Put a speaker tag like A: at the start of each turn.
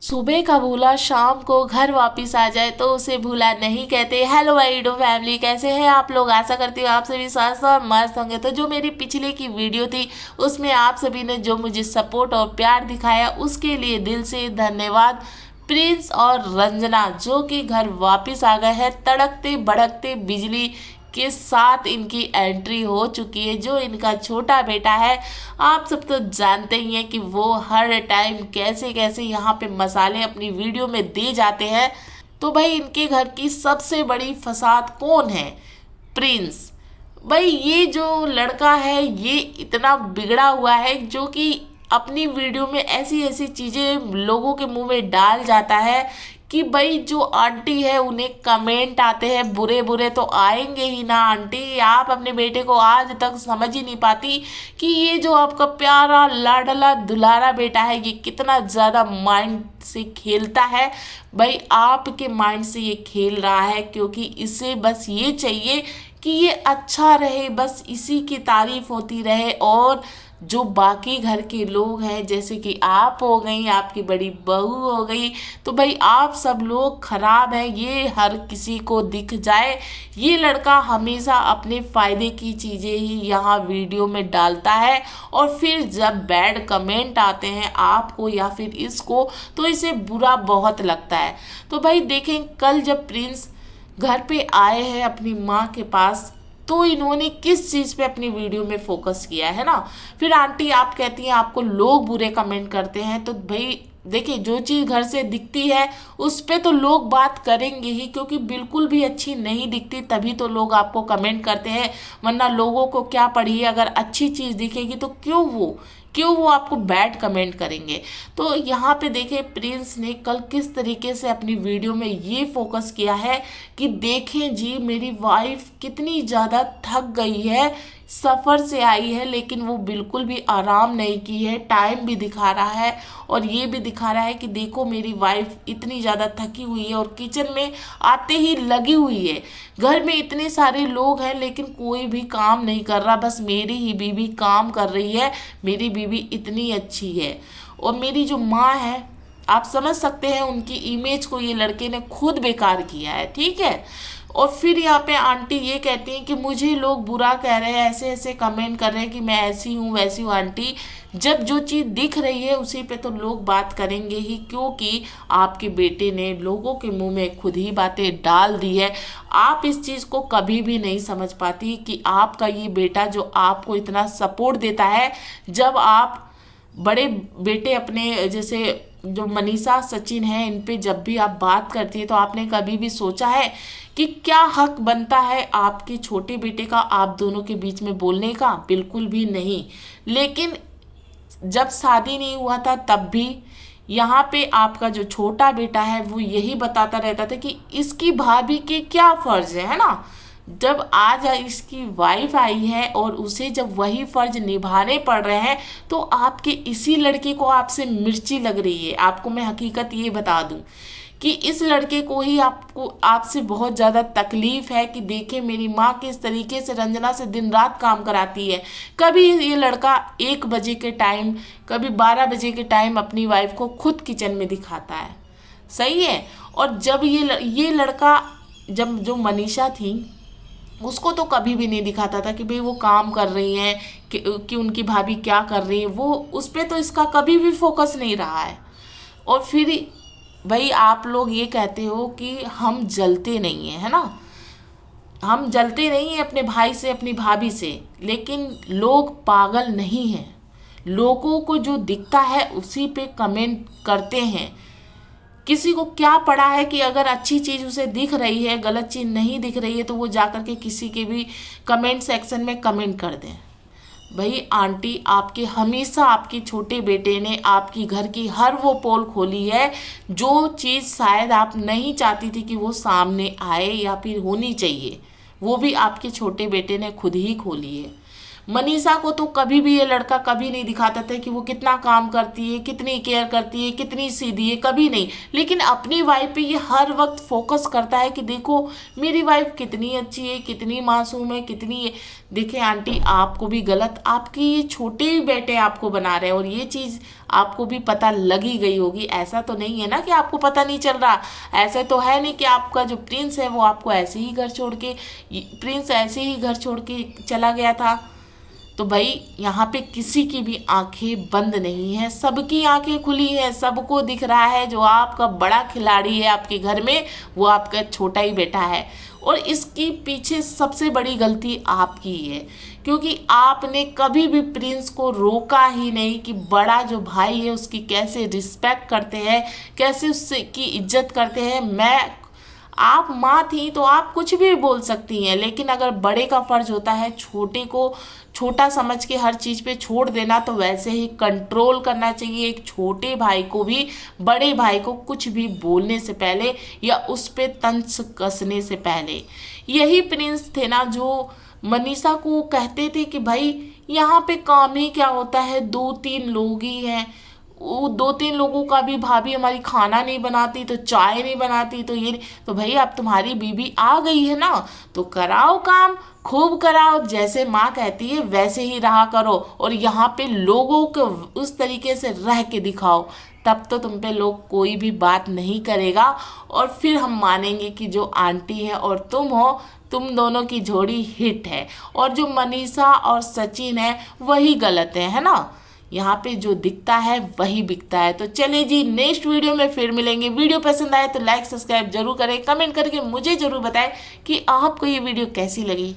A: सुबह का भूला शाम को घर वापस आ जाए तो उसे भूला नहीं कहते। हेलो वाइडो फैमिली, कैसे हैं आप लोग? आशा करती हूँ आप सभी स्वस्थ और मस्त होंगे। तो जो मेरी पिछले की वीडियो थी उसमें आप सभी ने जो मुझे सपोर्ट और प्यार दिखाया उसके लिए दिल से धन्यवाद। प्रिंस और रंजना जो कि घर वापस आ गए हैं तड़कते भड़कते बिजली के साथ इनकी एंट्री हो चुकी है। जो इनका छोटा बेटा है, आप सब तो जानते ही हैं कि वो हर टाइम कैसे कैसे यहाँ पे मसाले अपनी वीडियो में दे जाते हैं। तो भाई इनके घर की सबसे बड़ी फसाद कौन है? प्रिंस। भाई ये जो लड़का है ये इतना बिगड़ा हुआ है जो कि अपनी वीडियो में ऐसी ऐसी चीजें लोगों के मुंह में डाल जाता है कि भाई जो आंटी है उन्हें कमेंट आते हैं बुरे बुरे तो आएंगे ही ना। आंटी आप अपने बेटे को आज तक समझ ही नहीं पाती कि ये जो आपका प्यारा लाडला दुलारा बेटा है ये कितना ज़्यादा माइंड से खेलता है। भाई आपके माइंड से ये खेल रहा है क्योंकि इसे बस ये चाहिए कि ये अच्छा रहे, बस इसी की तारीफ होती रहे। और जो बाकी घर के लोग हैं जैसे कि आप हो गई, आपकी बड़ी बहू हो गई, तो भाई आप सब लोग खराब हैं ये हर किसी को दिख जाए। ये लड़का हमेशा अपने फायदे की चीज़ें ही यहाँ वीडियो में डालता है और फिर जब बैड कमेंट आते हैं आपको या फिर इसको तो इसे बुरा बहुत लगता है। तो भाई देखें कल जब प्रिंस घर पे आए हैं अपनी माँ के पास तो इन्होंने किस चीज़ पे अपनी वीडियो में फोकस किया है ना। फिर आंटी आप कहती हैं आपको लोग बुरे कमेंट करते हैं, तो भाई देखिए जो चीज़ घर से दिखती है उस पे तो लोग बात करेंगे ही क्योंकि बिल्कुल भी अच्छी नहीं दिखती तभी तो लोग आपको कमेंट करते हैं। वरना लोगों को क्या पड़ी है, अगर अच्छी चीज़ दिखेगी तो क्यों वो आपको बैड कमेंट करेंगे। तो यहाँ पे देखें प्रिंस ने कल किस तरीके से अपनी वीडियो में ये फोकस किया है कि देखें जी मेरी वाइफ कितनी ज़्यादा थक गई है, सफ़र से आई है लेकिन वो बिल्कुल भी आराम नहीं की है। टाइम भी दिखा रहा है और ये भी दिखा रहा है कि देखो मेरी वाइफ इतनी ज़्यादा थकी हुई है और किचन में आते ही लगी हुई है। घर में इतने सारे लोग हैं लेकिन कोई भी काम नहीं कर रहा, बस मेरी ही बीवी काम कर रही है। मेरी बीवी इतनी अच्छी है। और मेरी जो माँ है आप समझ सकते हैं उनकी इमेज को ये लड़के ने खुद बेकार किया है, ठीक है। और फिर यहाँ पे आंटी ये कहती हैं कि मुझे लोग बुरा कह रहे हैं, ऐसे ऐसे कमेंट कर रहे हैं कि मैं ऐसी हूँ वैसी हूँ। आंटी जब जो चीज़ दिख रही है उसी पे तो लोग बात करेंगे ही क्योंकि आपके बेटे ने लोगों के मुंह में खुद ही बातें डाल दी है। आप इस चीज़ को कभी भी नहीं समझ पाती कि आपका ये बेटा जो आपको इतना सपोर्ट देता है, जब आप बड़े बेटे अपने जैसे जो मनीषा सचिन है इन पे जब भी आप बात करती है तो आपने कभी भी सोचा है कि क्या हक बनता है आपके छोटे बेटे का आप दोनों के बीच में बोलने का? बिल्कुल भी नहीं। लेकिन जब शादी नहीं हुआ था तब भी यहाँ पे आपका जो छोटा बेटा है वो यही बताता रहता था कि इसकी भाभी के क्या फर्ज है ना। जब आज इसकी वाइफ आई है और उसे जब वही फर्ज निभाने पड़ रहे हैं तो आपके इसी लड़के को आपसे मिर्ची लग रही है। आपको मैं हकीकत ये बता दूं कि इस लड़के को ही आपको आपसे बहुत ज़्यादा तकलीफ है कि देखें मेरी माँ किस तरीके से रंजना से दिन रात काम कराती है। कभी ये लड़का 1 बजे के टाइम, कभी 12 बजे के टाइम अपनी वाइफ को खुद किचन में दिखाता है, सही है। और जब ये लड़का जब जो मनीषा थी उसको तो कभी भी नहीं दिखाता था कि भाई वो काम कर रही हैं कि उनकी भाभी क्या कर रही है, वो उस पर तो इसका कभी भी फोकस नहीं रहा है। और फिर भाई आप लोग ये कहते हो कि हम जलते नहीं हैं, है ना। हम जलते नहीं हैं अपने भाई से अपनी भाभी से, लेकिन लोग पागल नहीं हैं। लोगों को जो दिखता है उसी पे कमेंट करते हैं। किसी को क्या पड़ा है कि अगर अच्छी चीज़ उसे दिख रही है गलत चीज़ नहीं दिख रही है तो वो जाकर के किसी के भी कमेंट सेक्शन में कमेंट कर दें। भाई आंटी आपके हमेशा आपके छोटे बेटे ने आपकी घर की हर वो पोल खोली है जो चीज़ शायद आप नहीं चाहती थी कि वो सामने आए या फिर होनी चाहिए, वो भी आपके छोटे बेटे ने खुद ही खोली है। मनीषा को तो कभी भी ये लड़का कभी नहीं दिखाता था कि वो कितना काम करती है, कितनी केयर करती है, कितनी सीधी है, कभी नहीं। लेकिन अपनी वाइफ पे ये हर वक्त फोकस करता है कि देखो मेरी वाइफ कितनी अच्छी है, कितनी मासूम है, कितनी। देखिए आंटी, आपको भी गलत, आपके ये छोटे बेटे आपको बना रहे हैं, और ये चीज़ आपको भी पता लगी गई होगी। ऐसा तो नहीं है ना कि आपको पता नहीं चल रहा। ऐसा तो है नहीं कि आपका जो प्रिंस है वो आपको ऐसे ही घर छोड़ के, प्रिंस ऐसे ही घर छोड़ के चला गया था। तो भाई यहाँ पे किसी की भी आंखें बंद नहीं है, सबकी आंखें खुली है, सबको दिख रहा है जो आपका बड़ा खिलाड़ी है आपके घर में वो आपका छोटा ही बेटा है। और इसकी पीछे सबसे बड़ी गलती आपकी है, क्योंकि आपने कभी भी प्रिंस को रोका ही नहीं कि बड़ा जो भाई है उसकी कैसे रिस्पेक्ट करते हैं, कैसे उससे की इज्जत करते हैं। आप माँ थी तो आप कुछ भी बोल सकती हैं, लेकिन अगर बड़े का फर्ज होता है छोटे को छोटा समझ के हर चीज़ पे छोड़ देना, तो वैसे ही कंट्रोल करना चाहिए एक छोटे भाई को भी बड़े भाई को कुछ भी बोलने से पहले या उस पे तंज कसने से पहले। यही प्रिंस थे ना जो मनीषा को कहते थे कि भाई यहाँ पे काम ही क्या होता है, 2-3 लोग ही हैं, वो 2-3 लोगों का भी भाभी हमारी खाना नहीं बनाती, तो चाय नहीं बनाती, तो ये नहीं। तो भाई अब तुम्हारी बीबी आ गई है ना, तो कराओ काम, खूब कराओ, जैसे माँ कहती है वैसे ही रहा करो, और यहाँ पे लोगों को उस तरीके से रह के दिखाओ, तब तो तुम पे लोग कोई भी बात नहीं करेगा। और फिर हम मानेंगे कि जो आंटी है और तुम हो, तुम दोनों की जोड़ी हिट है, और जो मनीषा और सचिन है वही गलत है ना। यहाँ पे जो दिखता है वही बिकता है। तो चलिए जी, नेक्स्ट वीडियो में फिर मिलेंगे। वीडियो पसंद आए तो लाइक सब्सक्राइब जरूर करें, कमेंट करके मुझे जरूर बताएं कि आपको ये वीडियो कैसी लगी।